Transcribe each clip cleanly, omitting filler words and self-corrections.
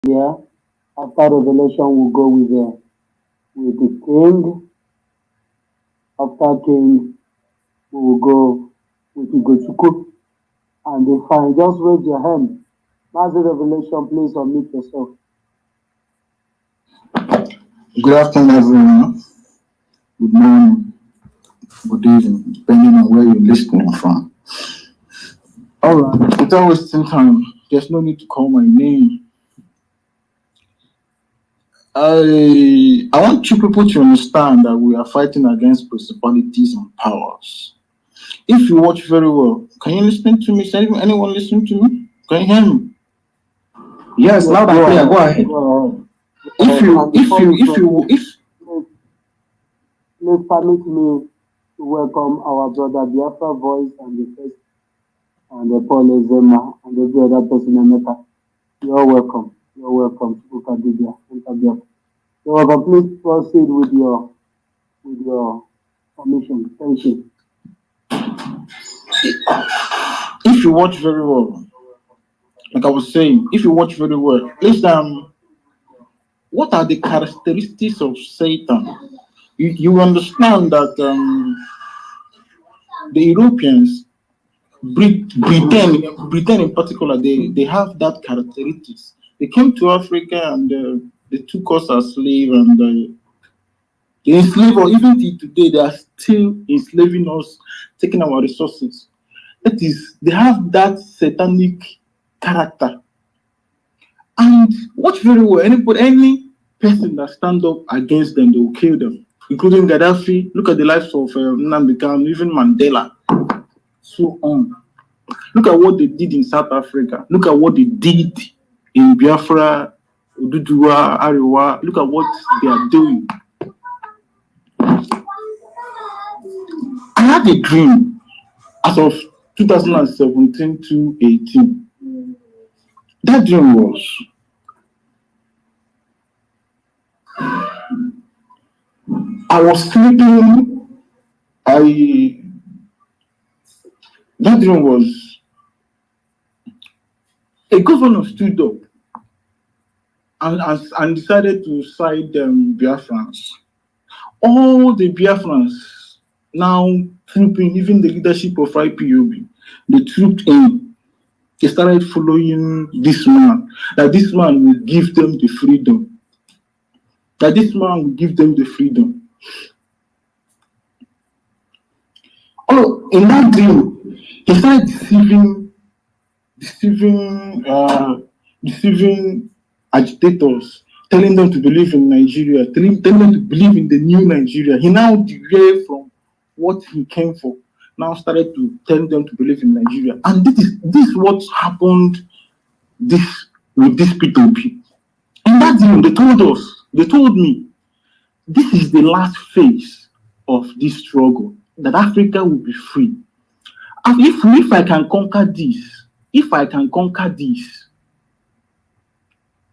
Yeah. After revelation, we'll go with the king. After king, we will go with the Gochuku. And the fine. Just raise your hand. That's the revelation. Please unmute yourself. Good afternoon, everyone. Good morning, good evening, depending on where you're listening from. All right, without wasting time, there's no need to call my name. I want you people to understand that we are fighting against principalities and powers. If you watch very well, can you listen to me? Is anyone listening to me? Can you hear me? Yes, loud and clear. Go ahead. Please permit me to welcome our brother Biafra voice and the first and the Paul Zema and every other person in Mecca. You're welcome. You're welcome. You're welcome. Please proceed with your permission. Thank you. If you watch very well, like I was saying, if you watch very well, listen, what are the characteristics of Satan? You understand that the Europeans, Britain in particular, they have that characteristics. They came to Africa and they took us as slaves and they enslave us. Even till today, they are still enslaving us, taking our resources. That is, they have that satanic character. And watch very well, any person that stand up against them, they will kill them, including Gaddafi. Look at the lives of Nnamdi Kanu, even Mandela, so on. Look at what they did in South Africa. Look at what they did in Biafra, Ududua, Ariwa. Look at what they are doing. I had a dream as of 2017 to 18. That dream was I was sleeping. That dream was a governor stood up and decided to side Biafrans. All the Biafrans now trooping, even the leadership of IPOB, they trooped in. They started following this man, that this man will give them the freedom. That this man will give them the freedom. Oh, in that dream, he started deceiving agitators, telling them to believe in Nigeria, telling them to believe in the new Nigeria. He now derailed from what he came for. Now started to tell them to believe in Nigeria. And this is what happened with this P2P. In that dream, they told me, this is the last phase of this struggle, that Africa will be free. If I can conquer this,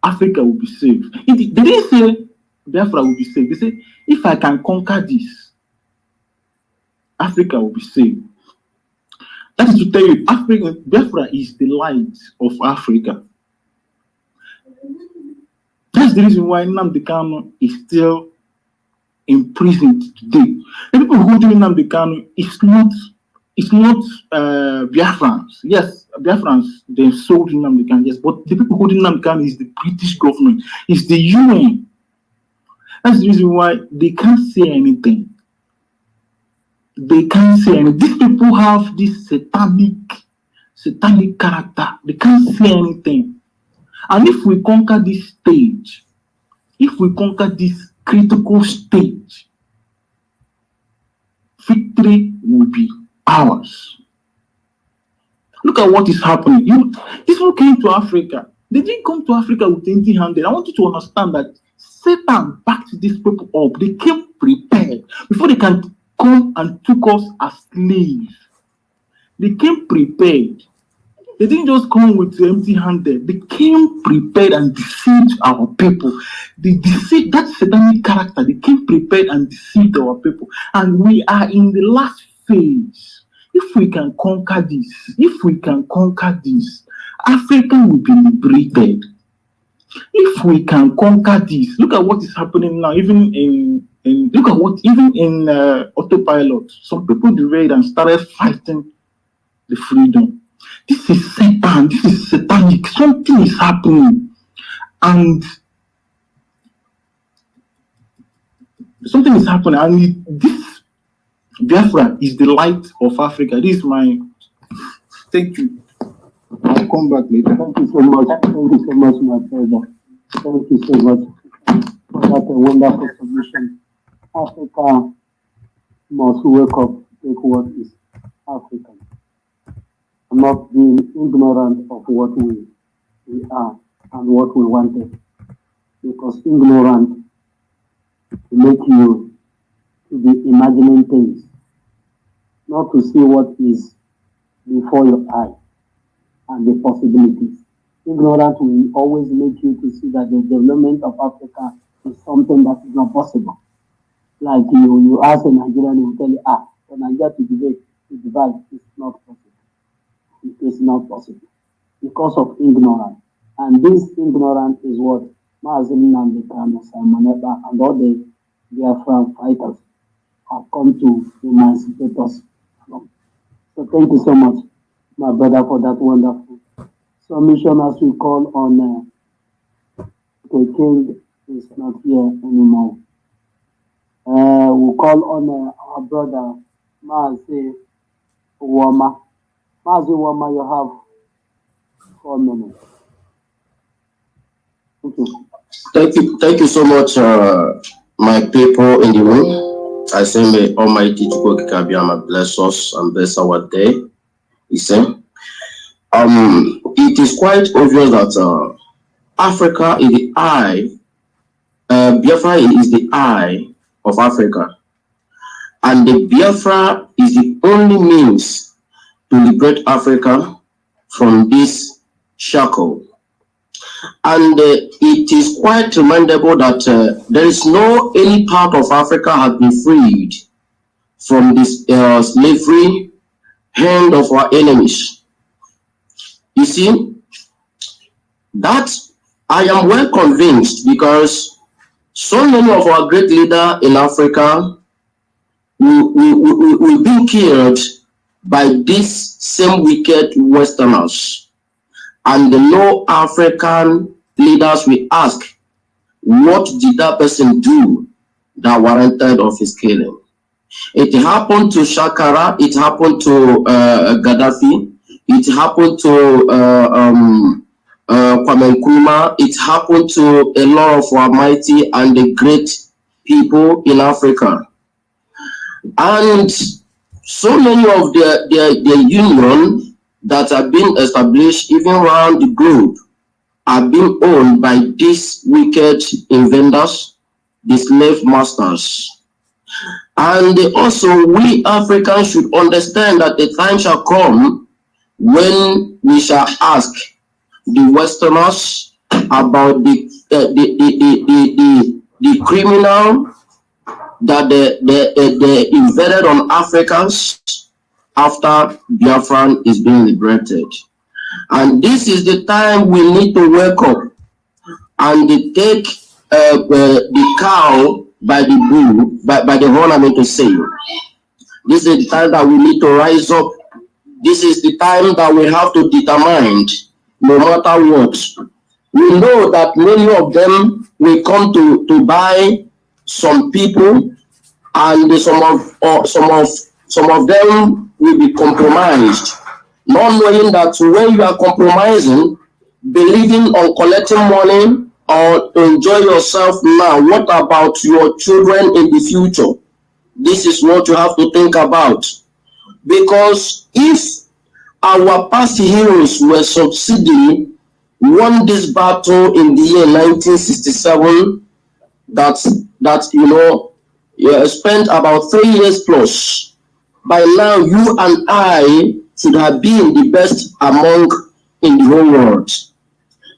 Africa will be saved. They didn't say Biafra will be saved. They said, if I can conquer this, Africa will be saved. That is to tell you, Biafra is the light of Africa. That's the reason why Nnamdi Kanu is still imprisoned today. The people who do Nnamdi Kanu it's not Biafrans. Yes, Biafrans, they sold Nnamdi Kanu, yes, but the people holding Nnamdi Kanu is the British government, it's the UN. That's the reason why they can't say anything. They can't say anything. These people have this satanic character. They can't say anything. And if we conquer this stage, if we conquer this critical stage, victory will be ours. Look at what is happening. These people came to Africa. They didn't come to Africa with empty-handed. I want you to understand that Satan backed these people up. They came prepared before they can come and took us as slaves. They came prepared. They didn't just come with empty-handed. They came prepared and deceived our people. They deceived that satanic character. They came prepared and deceived our people. And we are in the last phase. If we can conquer this, Africa will be liberated. If we can conquer this, look at what is happening now, even in look at what even in autopilot, some people derailed and started fighting the freedom. This is Satan, this is satanic, something is happening, and something is happening, and this Biafra is the light of Africa. This is my thank you. I'll come back later. Thank you so much. Thank you so much, my brother. Thank you so much for that wonderful submission. Africa must wake up to take what is African, and not being ignorant of what we are and what we wanted. Because ignorant to make you to be imagining things, not to see what is before your eye and the possibilities. Ignorance will always make you to see that the development of Africa is something that is not possible. Like you ask a Nigerian, he will tell you, for Nigeria to divide is not possible. It is not possible because of ignorance. And this ignorance is what Mazin Nandekano, Simonetta, and all the Biafran fighters have come to emancipate us from. So thank you so much, my brother, for that wonderful submission. As we call on the king is not here anymore. We'll call on our brother Mazi Woma. Mazi Woma, you have 4 minutes. Thank you. Thank you so much, my people in the room. I say, may Almighty Chukwukabiyama bless us and bless our day. He said, it is quite obvious that Africa is the eye, Biafra is the eye of Africa, and the Biafra is the only means to liberate Africa from this shackle. And it is quite commendable that there is no any part of Africa has been freed from this slavery hand of our enemies. You see, that I am well convinced, because so many of our great leaders in Africa will be killed by these same wicked Westerners. And no African leaders will ask, what did that person do that warranted of his killing? It happened to Shakara, it happened to Gaddafi, it happened to Kwame Nkrumah, it happened to a lot of our mighty and the great people in Africa. And so many of the union that have been established even around the globe are being owned by these wicked inventors, the slave masters. And also, we Africans should understand that the time shall come when we shall ask the Westerners about the criminal that they invented on Africans after Biafran is being liberated. And this is the time we need to wake up and take the cow by the bull, by the horn, I mean to say. This is the time that we need to rise up. This is the time that we have to determine, no matter what. We know that many of them will come to buy some people, and some of them will be compromised, not knowing that when you are compromising, believing on collecting money or to enjoy yourself now, what about your children in the future? This is what you have to think about. Because if our past heroes were succeeding, won this battle in the year 1967, that you know, spent about 3 years plus, by now you and I should have been the best among in the whole world.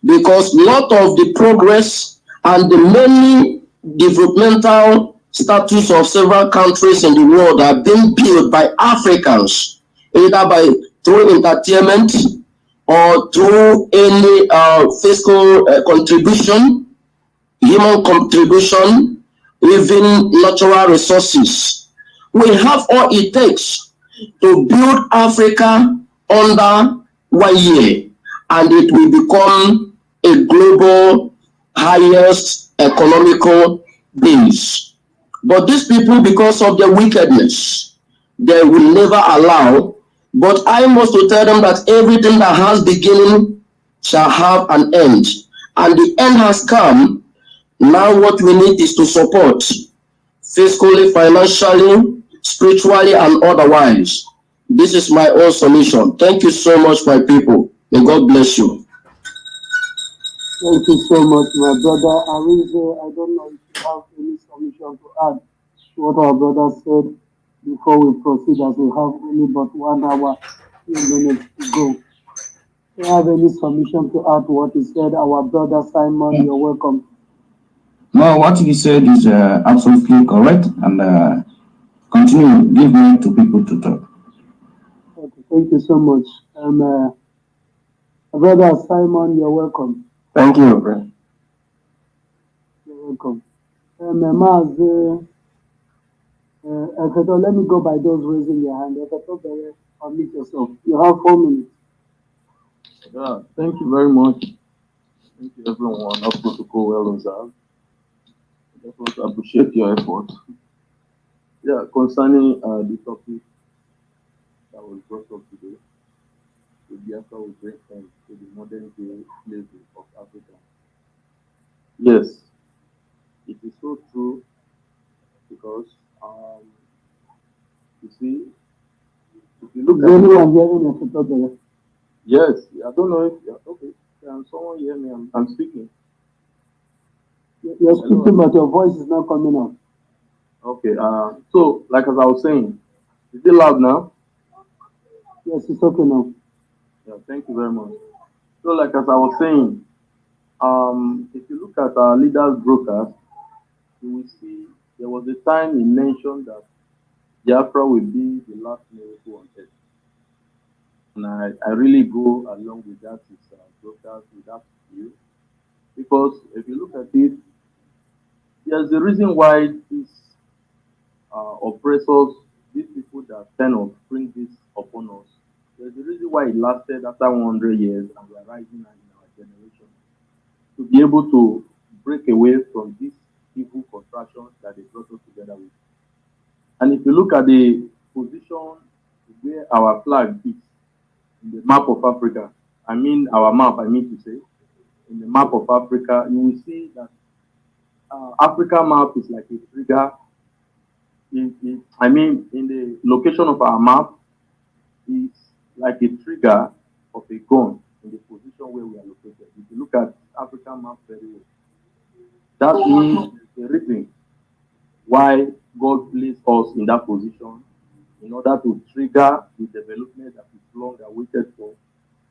Because a lot of the progress and the many developmental status of several countries in the world are being built by Africans, either by through entertainment or through any fiscal contribution, human contribution, even natural resources. We have all it takes to build Africa under 1 year, and it will become a global highest economical base. But these people, because of their wickedness, they will never allow. But I must to tell them that everything that has beginning shall have an end, and the end has come. Now what we need is to support fiscally, financially, spiritually, and otherwise. This is my own solution. Thank you so much, my people. May God bless you. Thank you so much, my brother Arinze. I don't know if you have any submission to add to what our brother said before we proceed, as we have only but 1 hour, few minutes to go. Do you have any submission to add to what he said? Our brother Simon, you're welcome. No, what he said is absolutely correct, and continue. Give me to people to talk. Okay, thank you so much. Brother Simon, you're welcome. Thank you, bro. You're welcome. Maz, Eketo, let me go by those raising their hand. Eketo, unmute yourself. You have 4 minutes. Yeah, thank you very much. Thank you, everyone. Our protocol well observed. I just want to appreciate your effort. Yeah, concerning the topic that was brought up today, the Biafra will bring end to the modern day slavery of Africa. Yes, it is so true because you see, if you look Is at anyone hearing Eketo there? yes, I don't know if okay, can someone hear me? I'm speaking. You're speaking, but your voice is not coming out. Okay, so like as I was saying, is it loud now? Yes, it's okay now. Yeah, thank you very much. So like as I was saying, if you look at our leaders broadcast, you will see there was a time he mentioned that Biafra will be the last miracle on earth. And I really go along with that broadcast, with that view, because if you look at it, there's a reason why these oppressors, these people that kind of bring this upon us, there's a reason why it lasted after 100 years and we are rising in our generation to be able to break away from these evil contractions that they brought us together with. And if you look at the position where our flag is in the map of Africa, I mean our map, I mean to say, in the map of Africa, you will see that Africa map is like a trigger. I mean, in the location of our map is like a trigger of a gun in the position where we are located. If you look at African map very well, that means the reason why God placed us in that position in order to trigger the development that is long awaited for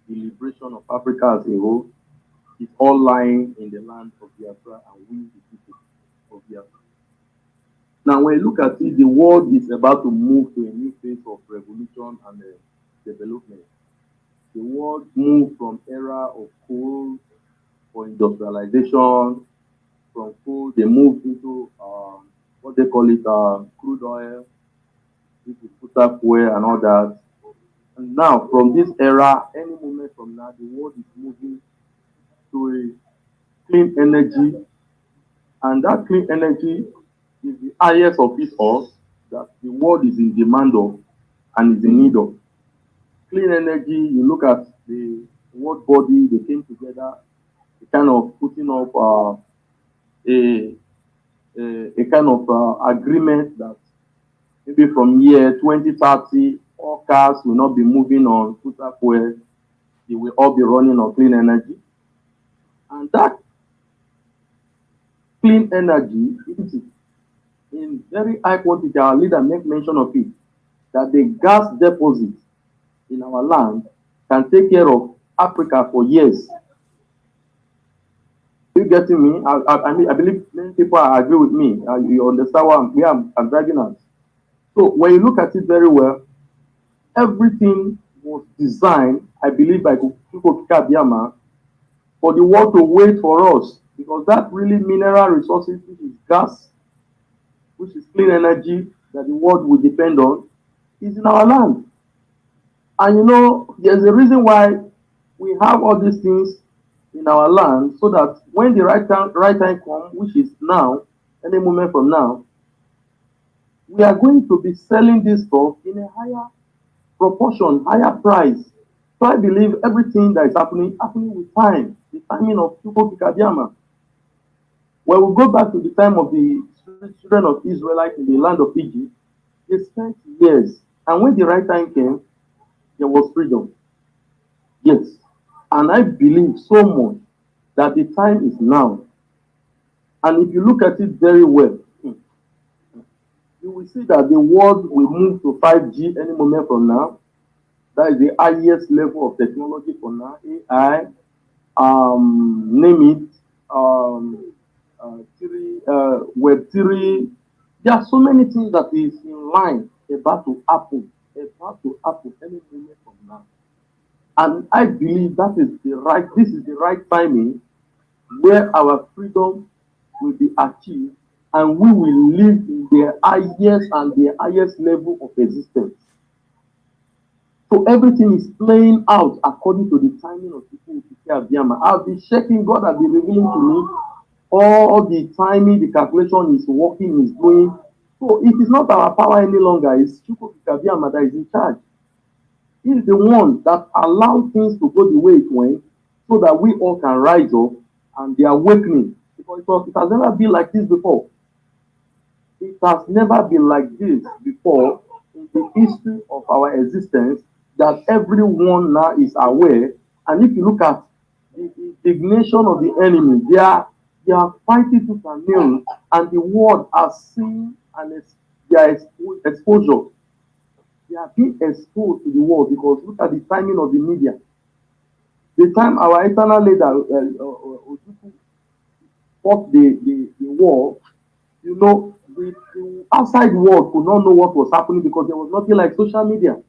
the liberation of Africa as a whole. It's all lying in the land of Biafra and we the people of Biafra. Now, when you look at it, the world is about to move to a new phase of revolution and development. The world moved from era of coal for industrialization. From coal, they moved into what they call it crude oil, which is put up where and all that. And now, from this era, any moment from now, the world is moving to a clean energy, and that clean energy is the highest of it all that the world is in demand of and is in need of. Clean energy, you look at the world body, they came together, they kind of putting up a kind of agreement that maybe from year 2030, all cars will not be moving on fuel fuel, they will all be running on clean energy. And that clean energy is in very high quantity. Our leader make mention of it, that the gas deposit in our land can take care of Africa for years. You getting me? I mean, I believe many people agree with me. You understand where I'm driving at. So when you look at it very well, everything was designed, I believe, by Chukwuka Biama for the world to wait for us, because that really mineral resources, which is gas, which is clean energy that the world will depend on, is in our land. And there's a reason why we have all these things in our land, so that when the right time comes, which is now, any moment from now, we are going to be selling this stuff in a higher proportion, higher price. So I believe everything that is happening with time, the timing of Chukwu Kikadiama. When we go back to the time of the children of Israelite in the land of Egypt, they spent years, and when the right time came, there was freedom. Yes, and I believe so much that the time is now. And if you look at it very well, you will see that the world will move to 5G any moment from now. That is the highest level of technology for now. AI, name it, Web 3. There are so many things that is in line about to happen any moment from now. And I believe this is the right timing where our freedom will be achieved, and we will live in the highest level of existence. So everything is playing out according to the timing of people who prepare Biama. I've been checking, God has been revealing to me all the timing, the calculation is working, is doing. So it is not our power any longer, it's Chukwu Biama that is in charge. He is the one that allowed things to go the way it went, so that we all can rise up and the awakening. Because it has never been like this before. It has never been like this before in the history of our existence, that everyone now is aware. And if you look at the indignation of the enemy, they are fighting tooth and nail, and the world has seen their exposure. They are being exposed to the world, because look at the timing of the media. The time our eternal leader Ojukwu fought the war, the outside world could not know what was happening, because there was nothing like social media.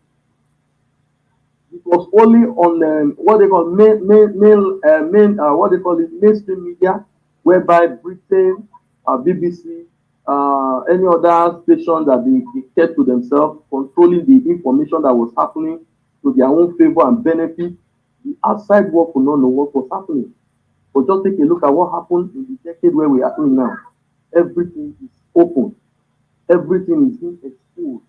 It was only on what they call mainstream media, whereby Britain, BBC, any other station that they kept to themselves, controlling the information that was happening to their own favor and benefit. The outside world could not know what was happening. But just take a look at what happened in the decade where we are in now. Everything is open. Everything is being exposed.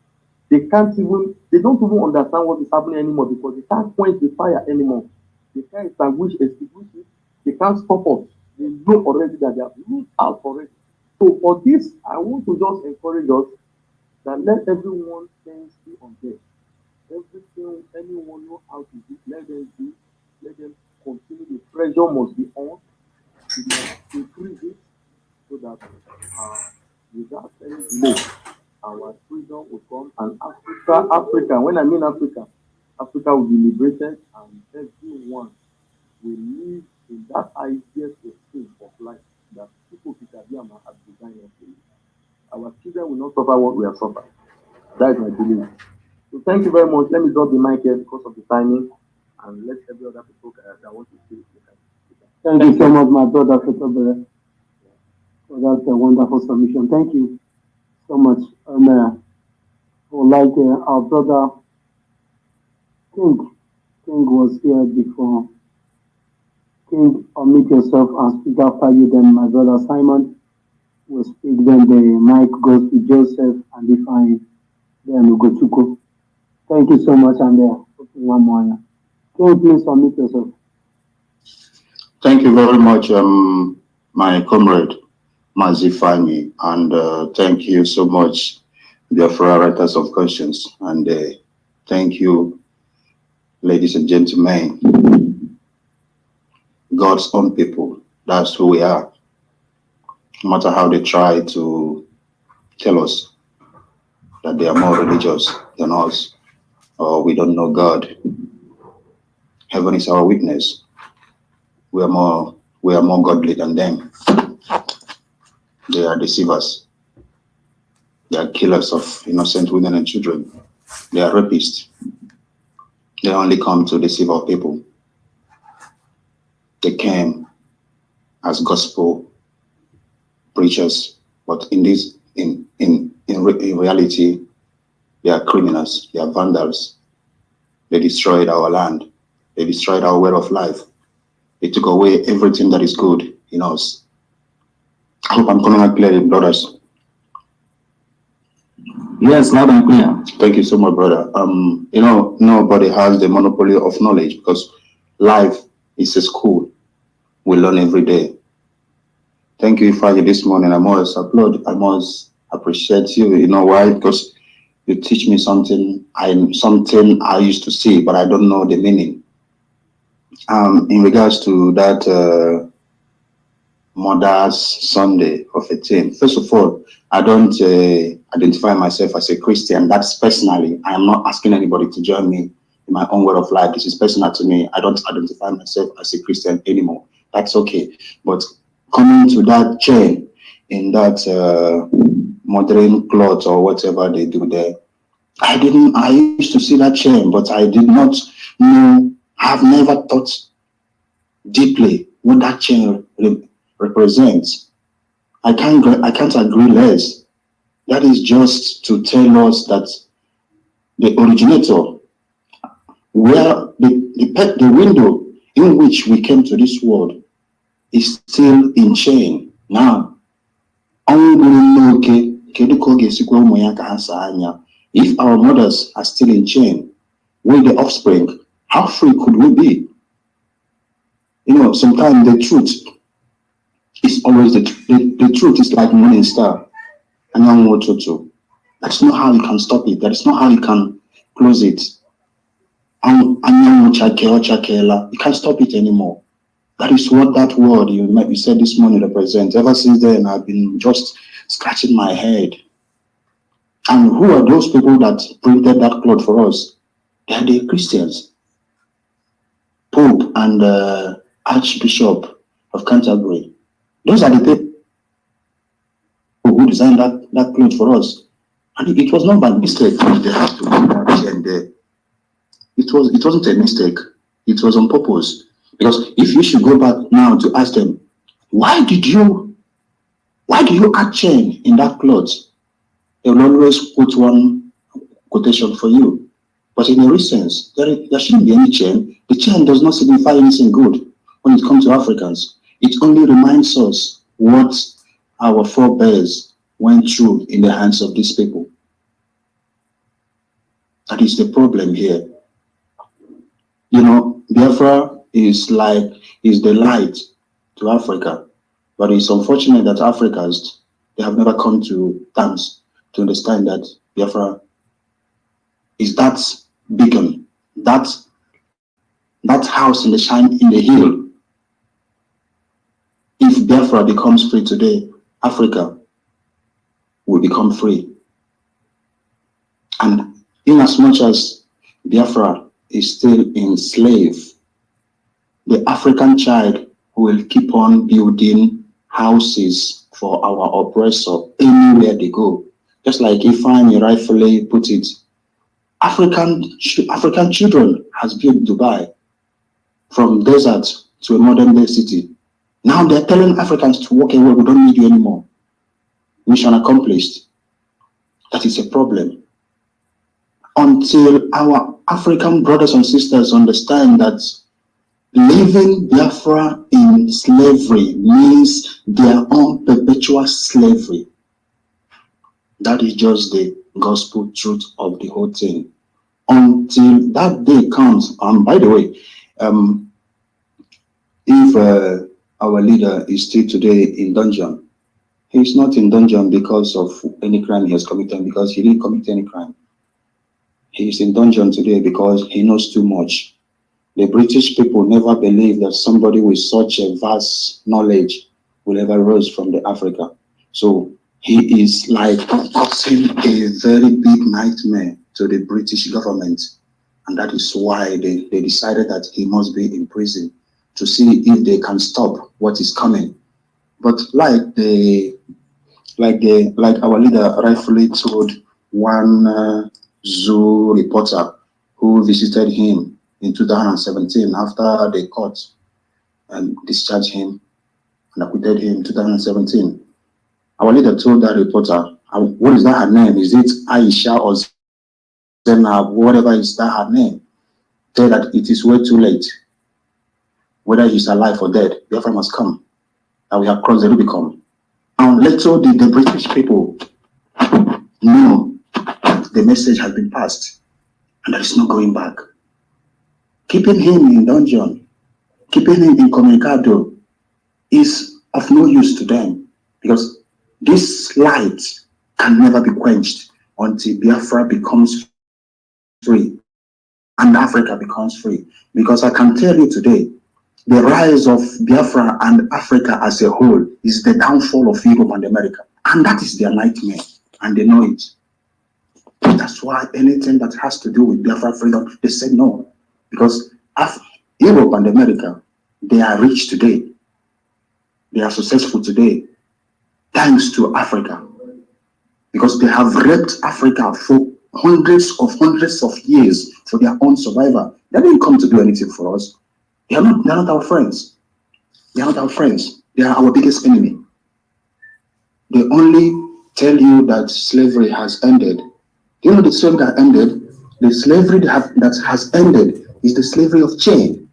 They don't even understand what is happening anymore, because they can't quench the fire anymore. They can't extinguish it. They can't stop us. They know already that they have moved out already. So for this, I want to just encourage us that let everyone things be on there. Everything anyone know how to do, let them do. Let them continue. The pressure must be on. We must increase it, so that without any delay, our freedom will come, and Africa, when I mean Africa will be liberated, and everyone will live in that highest state of life that people Kikadiama have designed us to live. Our children will not suffer what we have suffered. That is my belief. So thank you very much. Let me drop the mic here because of the timing, and let every other people that want to speak. Thank you so much, my brother, for that's a wonderful submission. Thank you so much. Like our brother King was here before. King, unmute yourself and speak after you. Then my brother Simon will speak. Then the mic goes to Joseph, and if I then we go to Chuku. Thank you so much, and one more. King, please unmute yourself. Thank you very much, my comrade Mazifani, and thank you so much, Biafra Writers of Conscience, and thank you, ladies and gentlemen, God's own people. That's who we are. No matter how they try to tell us that they are more religious than us, or we don't know God, heaven is our witness. We are more godly than them. They are deceivers. They are killers of innocent women and children. They are rapists. They only come to deceive our people. They came as gospel preachers, but in reality, they are criminals. They are vandals. They destroyed our land. They destroyed our way of life. They took away everything that is good in us. I hope I'm coming out clearly, brothers. Yes, loud and clear. Thank you so much, brother. Nobody has the monopoly of knowledge because life is a school. We learn every day. Thank you, Ifeanyi, this morning. I must applaud. I must appreciate you. You know why? Because you teach me something I used to see, but I don't know the meaning. In regards to that Mother's Sunday of 18, first of all, I don't identify myself as a Christian. That's personally. I am not asking anybody to join me in my own way of life. This is personal to me. I don't identify myself as a Christian anymore. That's okay. But coming to that chain in that modern cloth or whatever they do there, I used to see that chain, but I did not know, I've never thought deeply what that chain represents. I can't agree less. That is just to tell us that the originator, where the window in which we came to this world is still in chain. Now, if our mothers are still in chain, with the offspring, how free could we be? Sometimes the truth is always the truth is like morning star. That's not how you can stop it. That is not how you can close it. You can't stop it anymore. That is what that word you said this morning represents. Ever since then, I've been just scratching my head. And who are those people that printed that cloth for us? They are the Christians. Pope and Archbishop of Canterbury. Those are the people who designed that cloth for us. And it was not by mistake that they have to do that and there. It wasn't a mistake. It was on purpose. Because if you should go back now to ask them, why do you add chain in that cloth? They will always put one quotation for you. But in a real sense, there shouldn't be any chain. The chain does not signify anything good when it comes to Africans. It only reminds us what our forebears went through in the hands of these people. That is the problem here. Biafra is the light to Africa. But it's unfortunate that Africans, they have never come to terms to understand that Biafra is that beacon, that house in the hill. If Biafra becomes free today, Africa will become free. And in as much as Biafra is still enslaved, the African child will keep on building houses for our oppressor anywhere they go. Just like Ifeanyi rightfully put it, African children has built Dubai from desert to a modern day city. Now they're telling Africans to walk away, we don't need you anymore. Mission accomplished. That is a problem. Until our African brothers and sisters understand that living Biafra in slavery means their own perpetual slavery. That is just the gospel truth of the whole thing. Until that day comes, by the way, if our leader is still today in dungeon, he's not in dungeon because of any crime he has committed, because he didn't commit any crime. He is in dungeon today because he knows too much. The British people never believed that somebody with such a vast knowledge will ever rise from the Africa. So he is like causing a very big nightmare to the British government. And that is why they decided that he must be in prison to see if they can stop what is coming. But like our leader rightfully told one zoo reporter who visited him in 2017 after the court discharged him and acquitted him in 2017. Our leader told that reporter, what is that her name? Is it Aisha or Zainab, whatever is that her name? Tell that it is way too late. Whether he's alive or dead, Biafra must come. And we have crossed the Rubicon. And little did the British people know the message has been passed and there is no going back. Keeping him in dungeon, keeping him incommunicado is of no use to them because this light can never be quenched until Biafra becomes free and Africa becomes free. Because I can tell you today, the rise of Biafra and Africa as a whole is the downfall of Europe and America. And that is their nightmare, and they know it. That's why anything that has to do with Biafra freedom, they say no. Because Europe and America, they are rich today. They are successful today, thanks to Africa. Because they have raped Africa for hundreds of years for their own survival. They didn't come to do anything for us. They are not our friends. They are not our friends. They are our biggest enemy. They only tell you that slavery has ended. Do you know the slavery that ended? The slavery that has ended is the slavery of chain.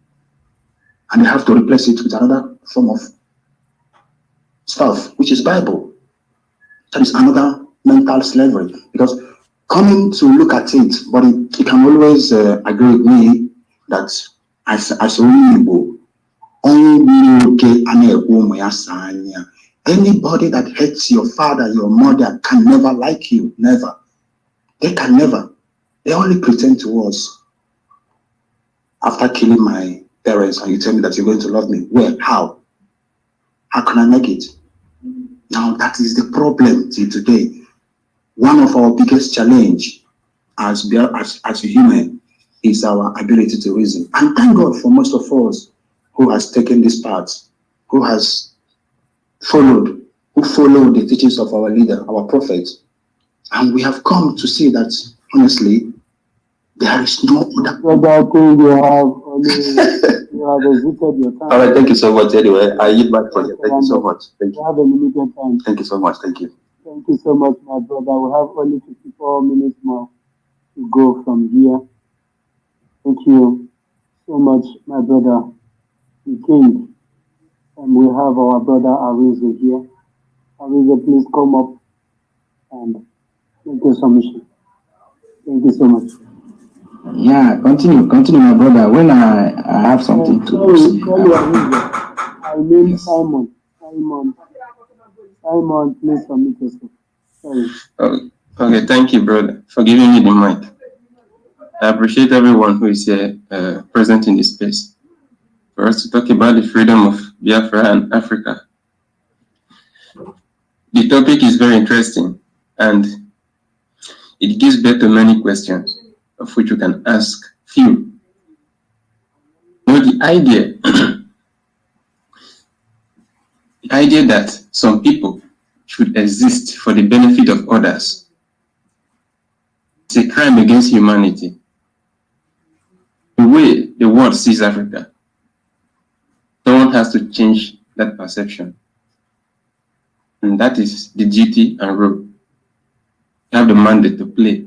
And they have to replace it with another form of stuff, which is Bible. That is another mental slavery. Because coming to look at it, but you can always agree with me that as a Igbo, anybody that hates your father, your mother can never like you. Never. They can never. They only pretend to us. After killing my parents and you tell me that you're going to love me. Where? How? How can I make it? Now that is the problem till today. One of our biggest challenge as a human is our ability to reason. And thank God for most of us who has taken this path, who followed the teachings of our leader, our prophet. And we have come to see that, honestly, there is no other. Brother, I think you have exited your time. All right, thank you so much. Anyway, I yield back for you. Thank you so much. Thank You you. have a limited time. Thank you so much. Thank you. Thank you so much, my brother. We have only 54 minutes more to go from here. Thank you so much, my brother, the king. And we have our brother Ariza here. Ariza, please come up and make your submission. Thank you so much. Yeah, continue, my brother. When I have something to say. Sorry, Ariza. I mean Simon. Simon, please submit yourself. Sorry. Okay, thank you, brother, for giving me the mic. I appreciate everyone who is here present in this space for us to talk about the freedom of Biafra and Africa. The topic is very interesting and it gives birth to many questions, of which we can ask few. The idea that some people should exist for the benefit of others is a crime against humanity. The way the world sees Africa, someone has to change that perception. And that is the duty and role. You have the mandate to play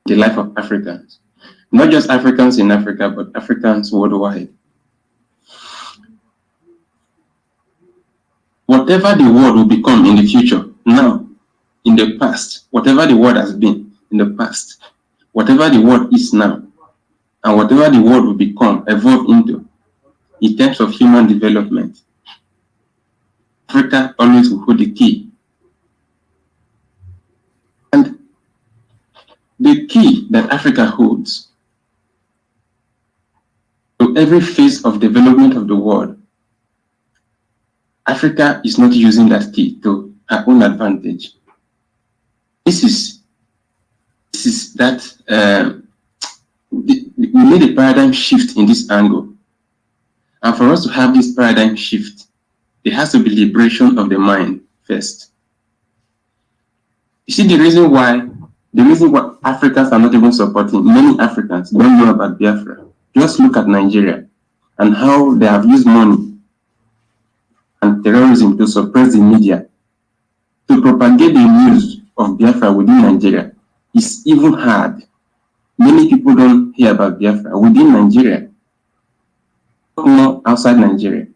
the life of Africans. Not just Africans in Africa, but Africans worldwide. Whatever the world will become in the future, now, in the past, whatever the world has been in the past, whatever the world is now, and whatever the world will become, evolve into, in terms of human development, Africa always will hold the key. And the key that Africa holds to every phase of development of the world, Africa is not using that key to her own advantage. This is that we made a paradigm shift in this angle. And for us to have this paradigm shift, there has to be liberation of the mind first. You see, the reason why Africans are not even supporting, many Africans don't know about Biafra, Just look at Nigeria and how they have used money and terrorism to suppress the media, to propagate the news of Biafra within Nigeria. Is even hard. Many people don't hear about Biafra within Nigeria, more outside Nigeria.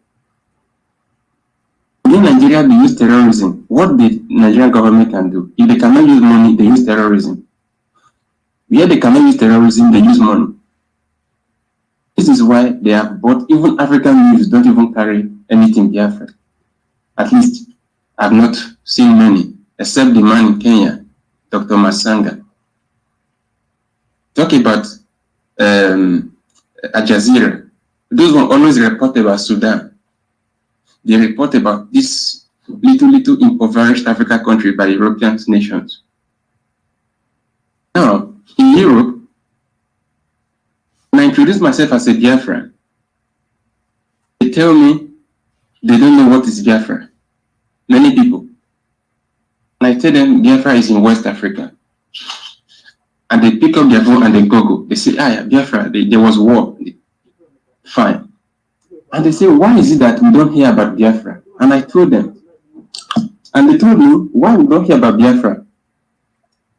Within Nigeria, they use terrorism. What the Nigerian government can do? If they cannot use money, they use terrorism. Where they cannot use terrorism, they use money. This is why they have bought, even African news don't even carry anything Biafra. At least I've not seen many, except the man in Kenya, Dr. Masanga. Talk about Al Jazeera. Those who always report about Sudan. They report about this little impoverished African country by European nations. Now, in Europe, when I introduce myself as a Biafran, they tell me they don't know what is Biafra. Many people. And I tell them Biafra is in West Africa. And they pick up their phone and they Google. They say, Biafra, there was war. Fine. And they say, why is it that we don't hear about Biafra? And I told them. And they told me, why we don't hear about Biafra?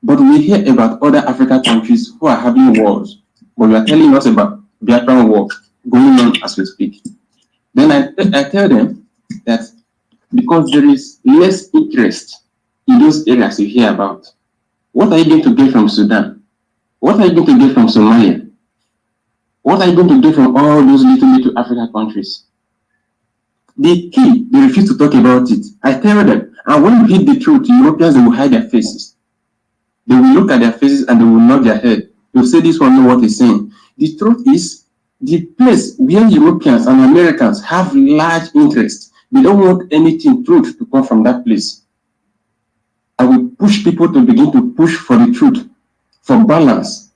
But we hear about other African countries who are having wars. But you are telling us about Biafran war going on as we speak. Then I tell them that because there is less interest in those areas you hear about, what are you going to get from Sudan? What are you going to get from Somalia? What are you going to get from all those little African countries? The key, they refuse to talk about it. I tell them, and when you hit the truth, Europeans, they will hide their faces. They will look at their faces and they will nod their head. They'll say this one know what he's saying. The truth is, the place where Europeans and Americans have large interest, they don't want anything truth to come from that place. I will push people to begin to push for the truth, for balance,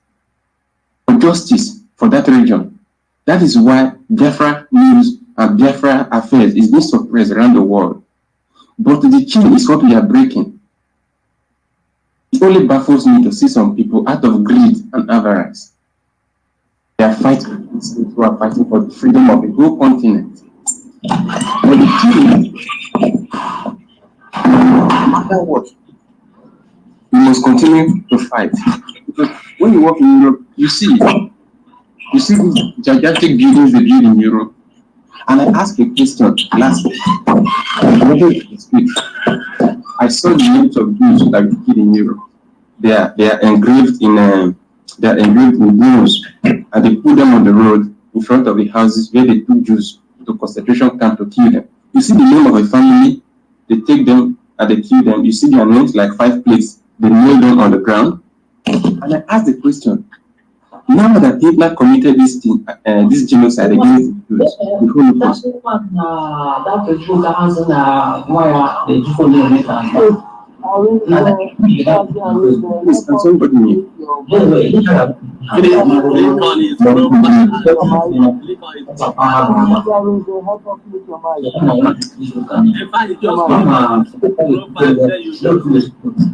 for justice for that region. That is why Biafra news and Biafra affairs is being suppressed around the world. But the chain is what we are breaking. It only baffles me to see some people out of greed and avarice. They are fighting who are fighting for the freedom of the whole continent. But the chain, no matter what, we must continue to fight. Because when you walk in Europe, you see these gigantic buildings they build in Europe. And I asked a question last week. I saw the names of Jews that we killed in Europe. They are engraved in bones, and they put them on the road in front of the houses where they took Jews to concentration camp to kill them. You see the name of a family, they take them and they kill them. You see their names like 5 plates. They nail them on the ground. And I asked the question, now that Hitler committed this genocide against the Jews, the Holocaust. Please, can somebody mute?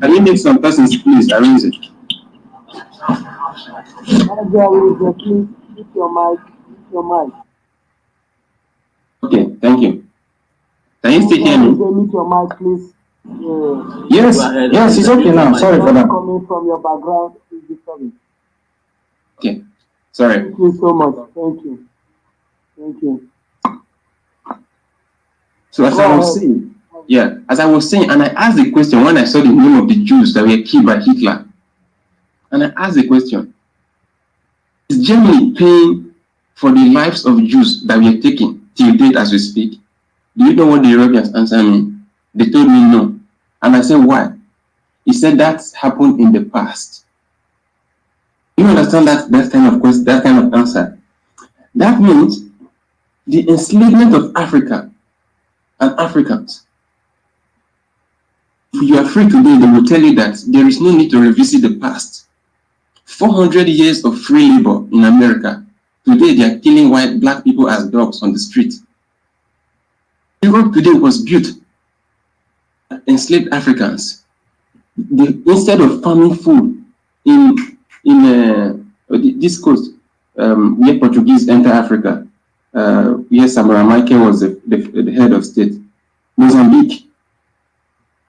Can you make some persons please arrange it? Okay, thank you. Can you still hear me? Mute your mic, please. Yes, it's okay now. Sorry for that. Coming from your background is disturbing. Okay, sorry. Thank you so much. Thank you. Thank you. So as I was saying, and I asked the question when I saw the name of the Jews that were killed by Hitler, and I asked the question: is Germany paying for the lives of Jews that were taken till date as we speak? Do you know what the Europeans answered me? They told me no. And I said, why? He said that happened in the past. You understand that kind of answer? That means the enslavement of Africa and Africans. If you are free today, they will tell you that there is no need to revisit the past. 400 years of free labor in America. Today they are killing black people as dogs on the street. Europe today was built enslaved Africans. Instead of farming food in this coast, where Portuguese enter Africa. Where Samora Michael was the head of state. Mozambique.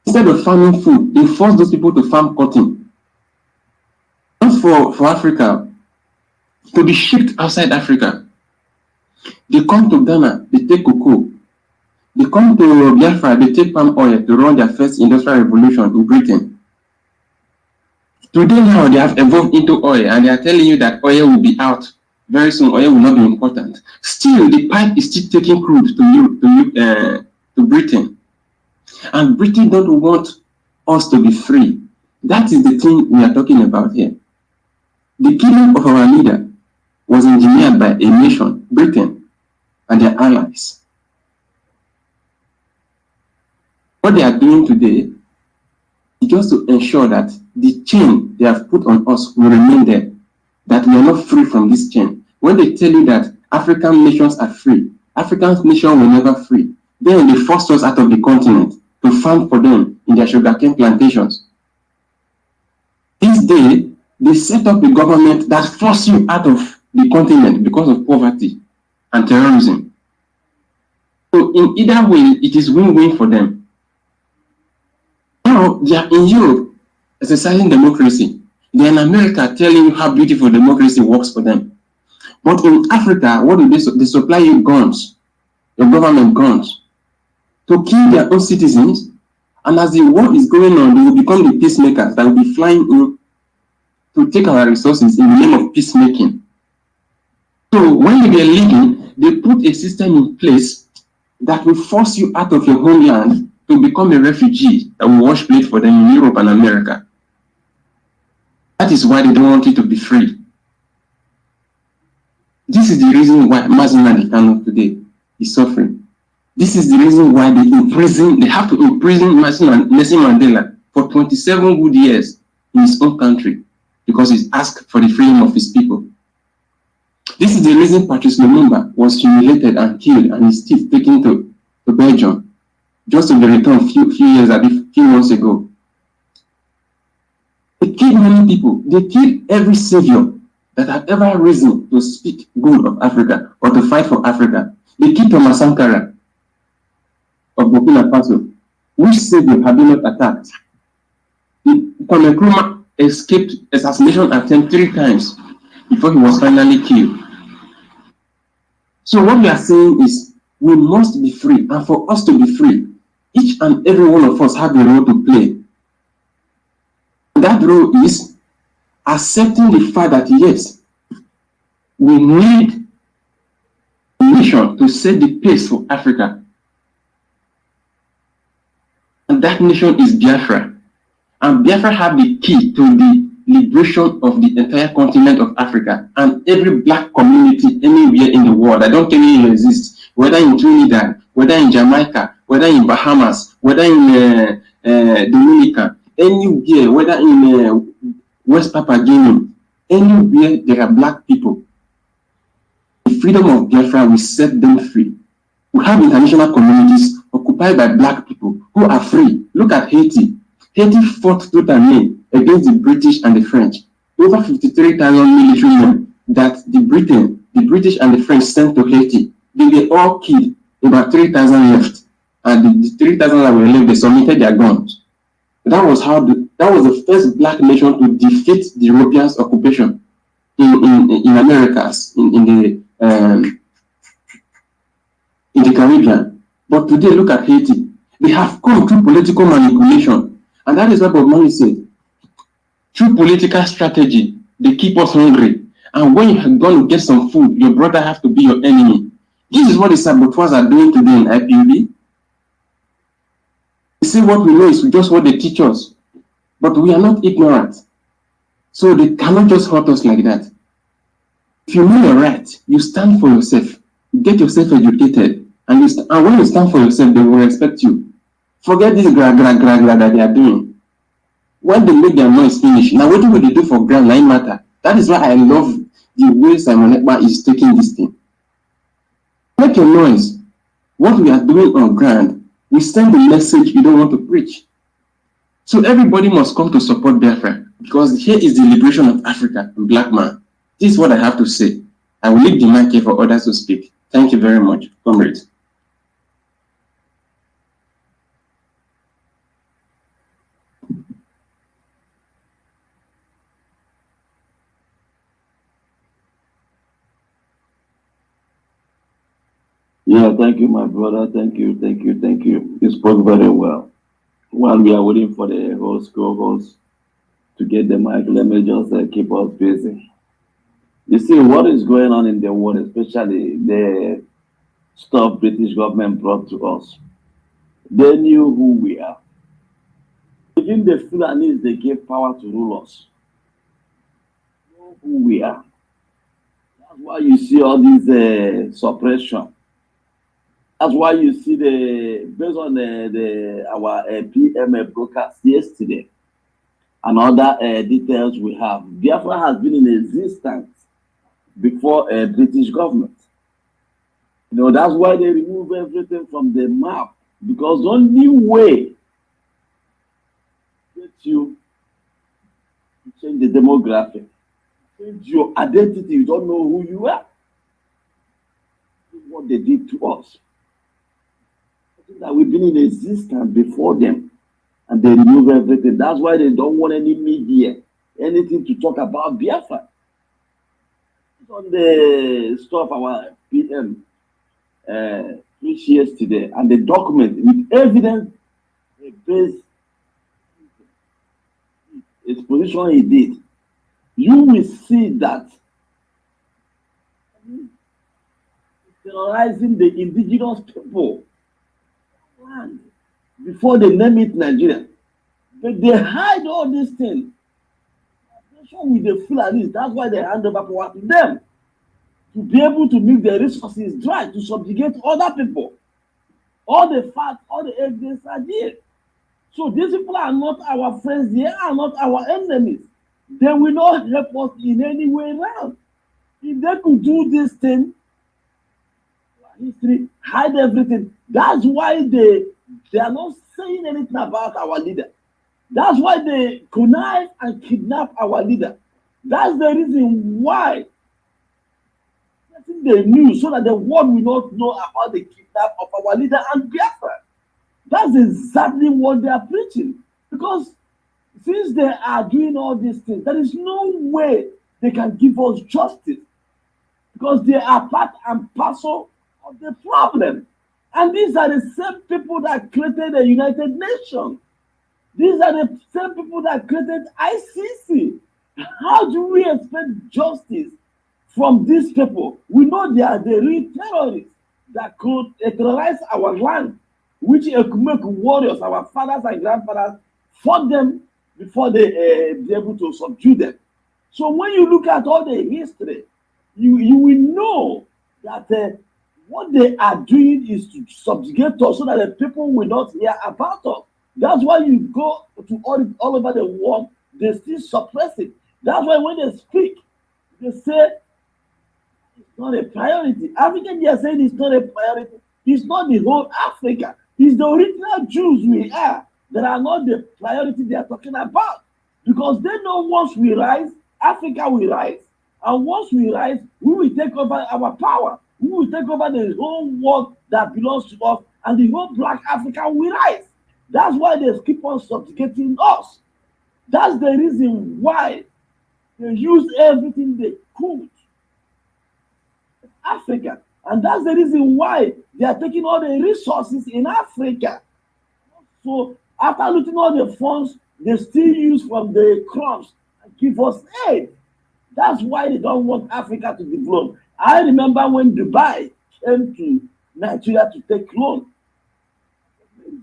Instead of farming food, they forced those people to farm cotton. Not for Africa, to be shipped outside Africa. They come to Ghana, they take cocoa. They come to Biafra, they take palm oil to run their first industrial revolution in Britain. Today now, they have evolved into oil, and they are telling you that oil will be out very soon. Oil will not be important. Still, the pipe is still taking crude to Britain. And Britain don't want us to be free. That is the thing we are talking about here. The killing of our leader was engineered by a nation, Britain, and their allies. What they are doing today is just to ensure that the chain they have put on us will remain there, that we are not free from this chain. When they tell you that African nations are free, African nations were never free. Then they forced us out of the continent to farm for them in their sugarcane plantations. This day, they set up a government that forces you out of the continent because of poverty and terrorism. So in either way, it is win-win for them. Now, they are in Europe exercising democracy. They are in America telling you how beautiful democracy works for them. But in Africa, what do they supply you guns, your government guns, to kill their own citizens. And as the war is going on, they will become the peacemakers that will be flying in to take our resources in the name of peacemaking. So when they were leaving, they put a system in place that will force you out of your homeland to become a refugee that will wash plate for them in Europe and America. That is why they don't want you to be free. This is the reason why Mazinadi Kano today is suffering. This is the reason why they have to imprison Nelson Mandela for 27 good years in his own country because he's asked for the freedom of his people. This is the reason Patrice Lumumba was humiliated and killed and is still taken to Belgium just to be returned a few months ago. They killed many people. They killed every savior that had ever risen to speak good of Africa or to fight for Africa. They killed Thomas Sankara of Burkina Faso. Which savior had been not attacked? Kwame Nkrumah escaped assassination attempt 3 times before he was finally killed. So what we are saying is we must be free, and for us to be free, each and every one of us have a role to play. That role is accepting the fact that yes, we need a nation to set the pace for Africa. And that nation is Biafra. And Biafra have the key to the liberation of the entire continent of Africa and every black community anywhere in the world. I don't care where you exist, whether in Trinidad, whether in Jamaica, whether in Bahamas, whether in Dominica, anywhere, whether in West Papua Guinea, anywhere there are black people. The freedom of Biafra will set them free. We have international communities occupied by black people who are free. Look at Haiti. Haiti fought tooth and nail against the British and the French. Over 53,000 military men that the British and the French sent to Haiti. They were all killed. About 3,000 left. And the 3,000 that were left, they submitted their guns. That was the first black nation to defeat the Europeans' occupation in Americas, in the Caribbean. But today, look at Haiti. They have come through political manipulation. And that is what Bob Marley said. Through political strategy, they keep us hungry. And when you have gone to get some food, your brother has to be your enemy. This is what the saboteurs are doing today in IPUB. They say what we know is just what they teach us. But we are not ignorant. So they cannot just hurt us like that. If you know your right, you stand for yourself. You get yourself educated. And when you stand for yourself, they will respect you. Forget this gra that they are doing. When they make their noise finish, now what do they do for grand line matter? That is why I love the way Simon Ekpa is taking this thing. Make your noise. What we are doing on ground, we send the message you don't want to preach. So everybody must come to support Biafra, because here is the liberation of Africa and black man. This is what I have to say. I will leave the mic here for others to speak. Thank you very much, comrades. Yeah, thank you, my brother. Thank you, thank you, thank you. You spoke very well. While we are waiting for the host, co-host to get the mic, let me just keep us busy. You see, what is going on in the world, especially the stuff British government brought to us. They knew who we are. Even the Fulanis, they gave power to rule us. They know who we are. That's why you see all this suppression. That's why you see based on our PM broadcast yesterday and other details we have. Biafra has been in existence before a British government. You know, that's why they remove everything from the map, because the only way that you change the demographic, change your identity, you don't know who you are. This is what they did to us. That we've been in existence before them, and they remove everything. That's why they don't want any media, anything to talk about Biafra. It's on the stuff our PM preached yesterday, and the document with evidence based exposition he did. You will see that terrorizing the indigenous people land before they name it Nigeria. But they hide all these things. With the Fulanis, that's why they hand over power to them, to be able to make the resources dry, to subjugate other people. All the facts, all the evidence are there. So these people are not our friends, they are not our enemies. They will not help us in any way around. If they could do this thing, history, hide everything. That's why they are not saying anything about our leader. That's why they connive and kidnap our leader. That's the reason why they knew, so that the world will not know about the kidnap of our leader and Biafra. That's exactly what they are preaching. Because since they are doing all these things, there is no way they can give us justice, because they are part and parcel of the problem. And these are the same people that created the United Nations. These are the same people that created ICC. How do we expect justice from these people? We know they are the real terrorists that could terrorize our land, which Ekumeku warriors, our fathers and grandfathers, fought them before they be able to subdue them. So when you look at all the history, you will know that what they are doing is to subjugate us so that the people will not hear about us. That's why you go to all over the world, they still suppress it. That's why when they speak, they say it's not a priority. African, they are saying it's not a priority. It's not the whole Africa. It's the original Jews we are that are not the priority they are talking about. Because they know once we rise, Africa will rise. And once we rise, we will take over our power. We will take over the whole world that belongs to us, and the whole black Africa will rise. That's why they keep on subjugating us. That's the reason why they use everything they could. Africa. And that's the reason why they are taking all the resources in Africa. So after looting all the funds, they still use from the crops and give us aid. That's why they don't want Africa to develop. I remember when Dubai came to Nigeria to take loan.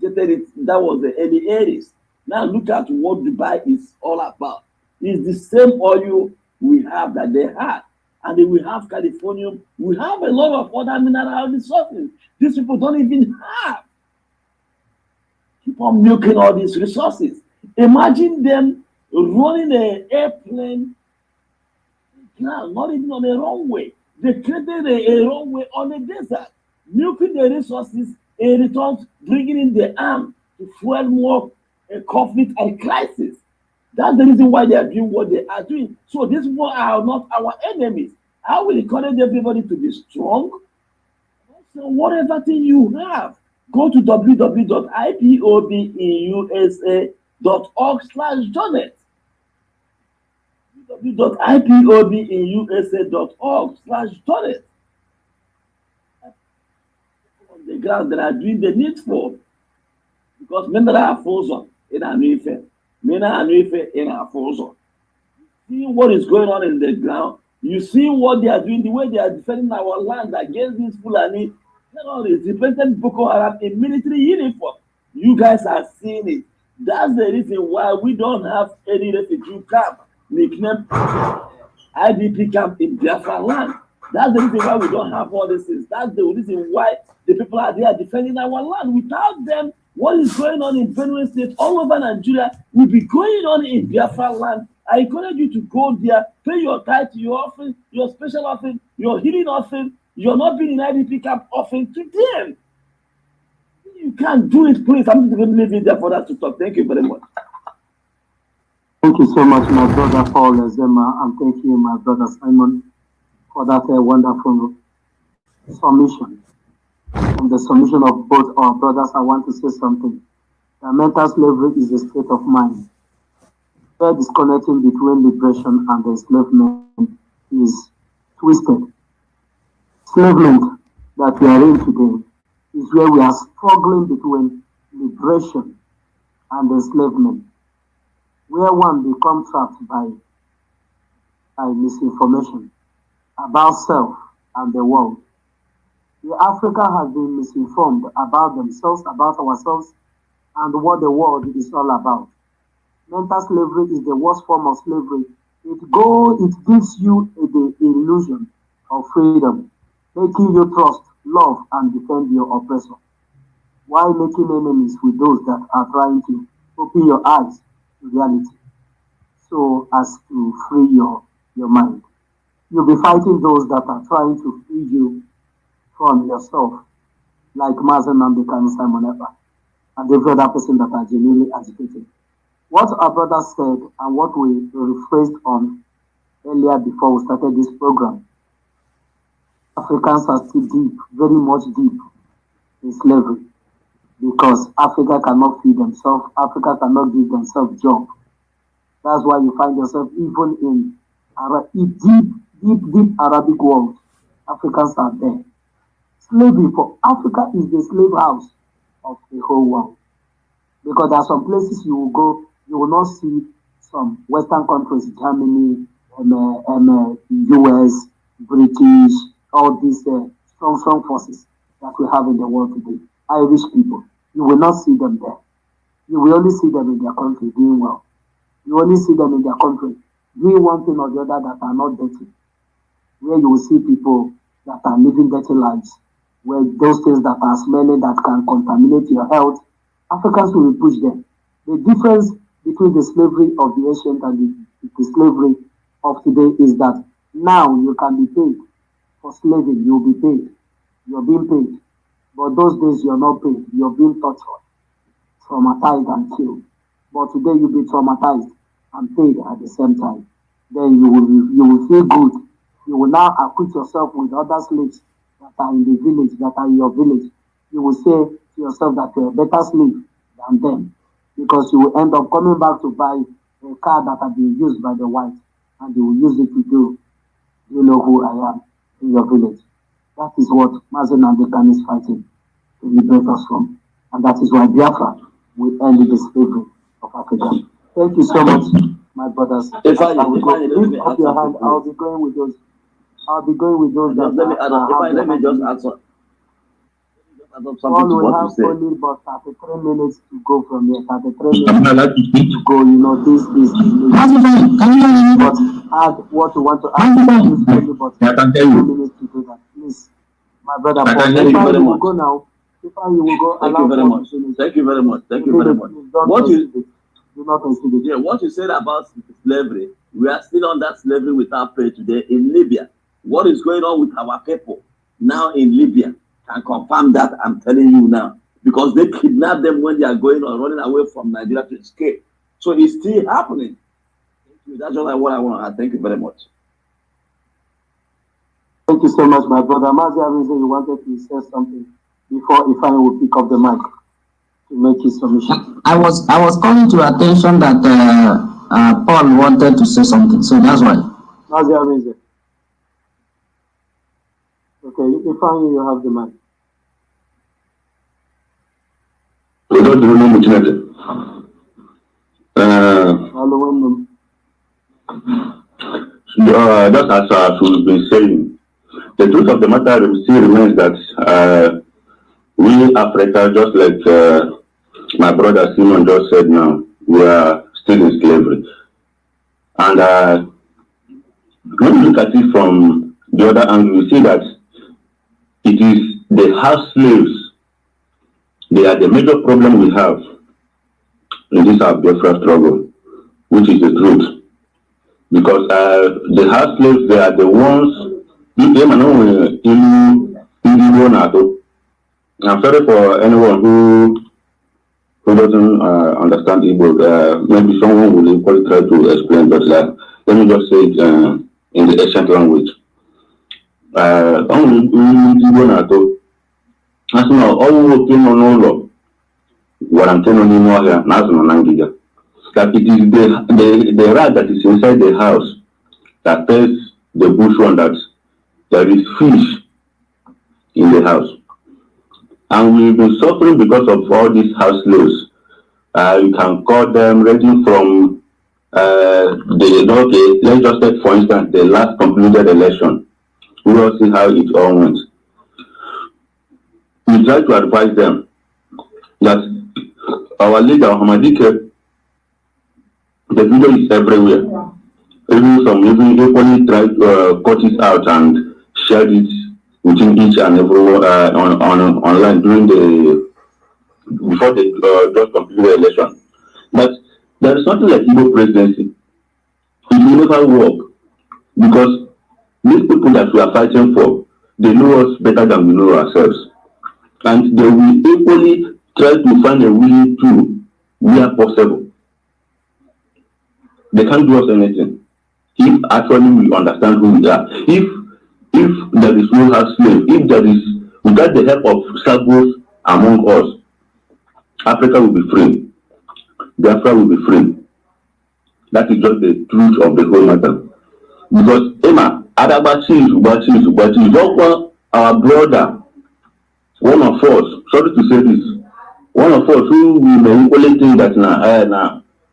That was the early 80s. Now look at what Dubai is all about. It's the same oil we have that they had. And then we have California. We have a lot of other mineral resources. These people don't even have. Keep on milking all these resources. Imagine them running an airplane, not even on a runway. They created a runway on a desert, milking the resources, in return bringing in the arm to fuel more conflict and crisis. That's the reason why they are doing what they are doing. So these people are not our enemies. I will encourage everybody to be strong. So whatever thing you have, go to www.ipobinusa.org/donate. www.ipobinusa.org/donate. On the ground that are doing the needful. Because men that are frozen in our Ife, men are in our frozen. See what is going on in the ground. You see what they are doing, the way they are defending our land against these Fulani terrorists, representing Boko Haram in military uniform. You guys are seeing it. That's the reason why we don't have any refugee camp, nicknamed IDP camp in Biafra land. That's the reason why we don't have all these things. That's the reason why the people are there defending our land. Without them, what is going on in Benue State, all over Nigeria, will be going on in Biafra land. I encourage you to go there, pay your tithe, your offering, your special offering, your healing offering. You're not being in IDP camp offering to them. You can't do it, please. I'm just going to leave it there for that to talk. Thank you very much. Thank you so much, my brother Paul Ezema, and thank you, my brother Simon, for that wonderful submission. From the submission of both our brothers, I want to say something. That mental slavery is a state of mind. Where disconnecting between liberation and enslavement is twisted. Enslavement that we are in today is where we are struggling between liberation and enslavement, where one becomes trapped by misinformation about self and the world. Africa has been misinformed about themselves, about ourselves, and what the world is all about. Mental slavery is the worst form of slavery. It gives you the illusion of freedom, making you trust, love, and defend your oppressor, while making enemies with those that are trying to open your eyes to reality, so as to free your mind. You'll be fighting those that are trying to free you from yourself, like Mazen Namdekan, Simon Epa, and every other person that are genuinely agitated. What our brother said and what we rephrased on earlier before we started this program, Africans are still deep, very much deep in slavery, because Africa cannot feed themselves, Africa cannot give themselves jobs. That's why you find yourself even in deep Arabic world, Africans are there. Slavery for Africa is the slave house of the whole world. Because there are some places you will go, you will not see some Western countries, Germany, US, British, all these strong forces that we have in the world today. Irish people, you will not see them there. You will only see them in their country doing well. You only see them in their country doing one thing or the other that are not dirty. Where you will see people that are living dirty lives, where those things that are smelling that can contaminate your health, Africans will push them. The difference between the slavery of the ancient and the slavery of today is that now you can be paid for slaving, you'll be paid. You're being paid. But those days you're not paid, you're being tortured, traumatized and killed. But today you'll be traumatized and paid at the same time. Then you will feel good. You will now acquit yourself with other slaves that are in the village, that are in your village. You will say to yourself that you're a better slave than them, because you will end up coming back to buy a car that has been used by the whites, and they will use it to do, you know who I am in your village. That is what Mazen Namdekan is fighting to liberate us from. And that is why Biafra will end the slavery of Africa. Thank you so much, my brothers. If I lift up your hand, I'll be going with those. I'll be going with those that let me just answer. All we have only about 33 minutes to go from here. 33 minutes to go. You know, this is but add what you want to add. Only about 3 minutes to do that. Please, my brother Paul. Thank you very much. Go now. If you will go. Thank you very much. Thank you very much. Thank you very much. What you do not consider. Yeah, what you said about slavery, we are still on that slavery without pay today in Libya. What is going on with our people now in Libya? Can confirm that, I'm telling you now, because they kidnap them when they are going or running away from Nigeria to escape. So it's still happening. Thank you. That's just what I want to add. Thank you very much. Thank you so much, my brother. Mazi Arinze, you wanted to say something before Ifeanyi will pick up the mic to make his submission. I was calling to attention that Paul wanted to say something, so that's why. Mazi Arinze. Okay, Ifeanyi, you have the mic. Just as we've been saying, the truth of the matter still remains that we Africa, just like my brother Simon just said now, we are still in slavery. And when you look at it from the other angle, you see that it is the house slaves. They are the major problem we have in this our Biafra struggle, which is the truth. Because the house slaves, they are the ones. I'm sorry for anyone who doesn't understand Igbo. Maybe someone will equally try to explain, but let me just say it in the ancient language. As now, all working on all what I'm telling you now here, that it is the rat that is inside the house that tells the bush one that there is fish in the house. And we've been suffering because of all these house slaves. You can call them ranging from let's just take for instance the last concluded election. We will see how it all went. We try to advise them that our leader, Hamadike, the video is everywhere. Even equally try to cut it out and share it within each and every online during before the just completed election. But there is something like Igbo presidency. It will never work because these people that we are fighting for, they know us better than we know ourselves. And they will equally try to find a way to where possible. They can't do us anything if actually we understand who we are. If there is no house slave, if there is, without the help of circles among us, Africa will be free. Biafra will be free. That is just the truth of the whole matter. Because Emma, our brother, one of us, sorry to say this, one of us who we may equally think that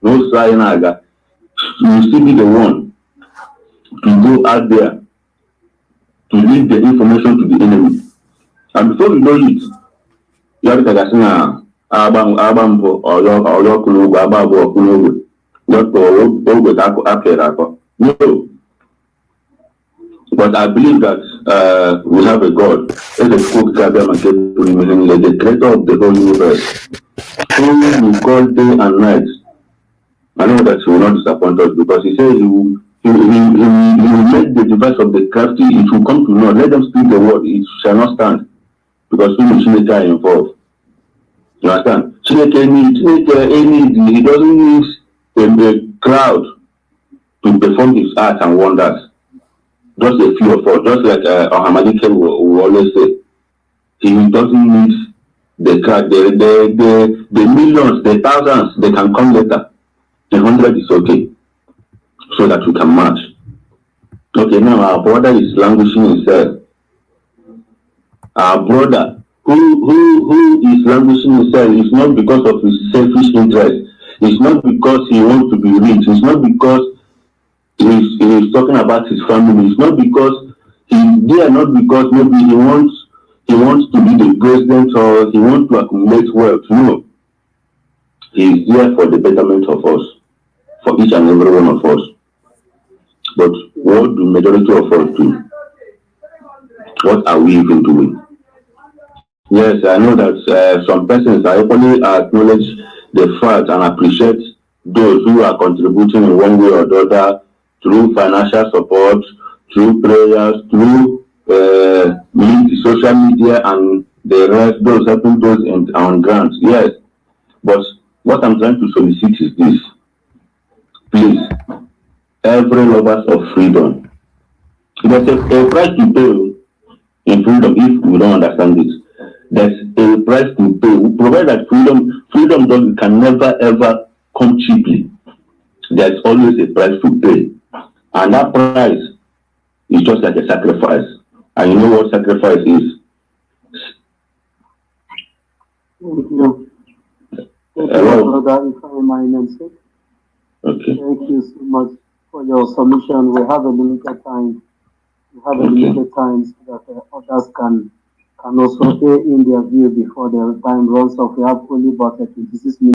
no sign will still be the one to go out there to leak the information to the enemy. And before we know it, you have to say, no. But I believe that we have a God, the creator of the whole universe, who we call day and night. I know that he will not disappoint us because he says he will make the device of the crafty, it will come to naught. Let them speak the word, it shall not stand. Because we will are involved. You understand? He doesn't need a crowd to perform his art and wonders. Just a few of us, just like Hamadike will always say. He doesn't need the crowd, the millions, the thousands, they can come later. The 100 is okay, so that we can match. Okay, now our brother is languishing himself. Our brother who is languishing himself is not because of his selfish interest. It's not because he wants to be rich. It's not because he's talking about his family. It's not because he's there, not because maybe he wants to be the president or he wants to accumulate wealth. No. He is there for the betterment of us, for each and every one of us. But what do majority of us do? What are we even doing? Yes, I know that some persons are equally acknowledge the fact and appreciate those who are contributing in one way or the other through financial support, through prayers, through social media and the rest, those helping those on grants. Yes, but what I'm trying to solicit is this. Please, every lovers of freedom, There's a price to pay in freedom if we don't understand this. There's a price to pay. We provide that freedom can never ever come cheaply. There's always a price to pay. And that price is just like a sacrifice. And you know what sacrifice is? Thank you. Thank you, Hello? brother, if I may namesake. Okay. Thank you so much for your submission. We have a limited time. We have a Okay. limited time so that others can also air in their view before the time runs off. We have only about 26 minutes.